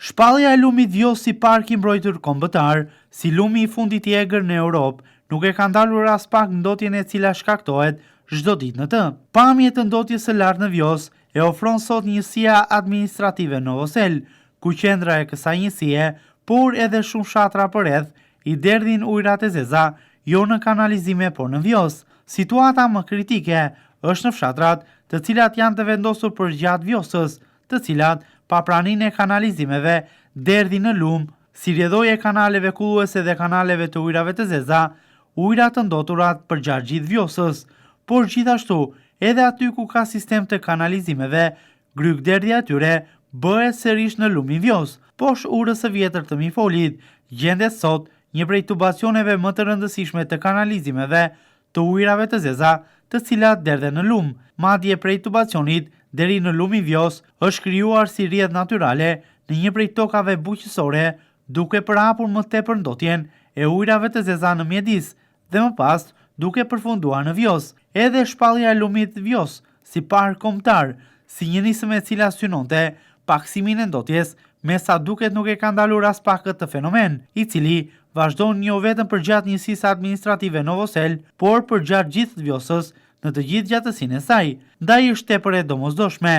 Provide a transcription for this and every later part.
Shpallja e lumit Vjos si park i mbrojtur kombëtar, si lumi i fundit i egër në Europë, nuk e ka ndalur as pak ndotjen e cila shkaktohet çdo ditë në të. Pamjet të ndotjes së lartë në Vjos e ofron sot njësia administrative Novosel, ku qendra e kësaj njësie, por edhe shumë fshatra përreth, i derdhin ujërat e zeza, jo në kanalizime por në Vjos. Situata më kritike është në fshatrat, të cilat janë të vendosur përgjatë Vjosës, të cilat pa praninë e kanalizimeve derdhin në lum, si rrjedhoj e kanaleve kulluese dhe kanaleve të ujrave të zeza, ujrat të ndoturat përgjatë gjithë Vjosës, por gjithashtu edhe aty ku ka sistem të kanalizimeve, grykderdhja e tyre bëhet sërish në lumin Vjos. Poshtë urës së vjetër të Mifolit, gjendet sot një prej tubacioneve më të rëndësishme të kanalizimeve të ujrave të zeza, të cilat derdhen në lum. Madje prej tubacionit deri në lumin Vjos është krijuar si rrjedhë natyrale në një prej tokave bujqësore, duke përhapur më tepër ndotjen e ujrave të zeza në mjedis dhe më pas duke përfunduar në Vjos. Edhe shpallja e lumit Vjos si park kombëtar, si një nismë e cila synonte paksimin e ndotjes, me sa duket nuk e ka ndalur as pak këtë fenomen, i cili vazhdon jo vetëm përgjatë njësisë administrative Novosel, por përgjatë gjithë Vjosës në të gjithë gjatësinë e saj. Ndaj është tepër e domosdoshme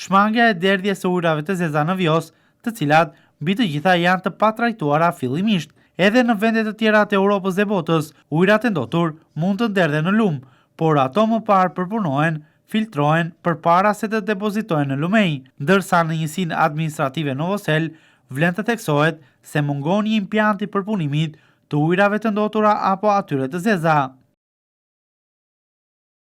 shmangja e derdhjes së ujrave të zeza në Vjos, të cilat mbi të gjitha janë të patrajtuara fillimisht. Edhe në vende të tjera të Europës dhe botës, ujrat e ndotur mund të nderdhen në lum, por ato më parë përpunohen, filtrohen përpara se të depozitohen në lumej, ndërsa në njësinë administrative Novosel vlen të theksohet se mungon një impiant i përpunimit të ujrave të ndotura apo atyre të zeza.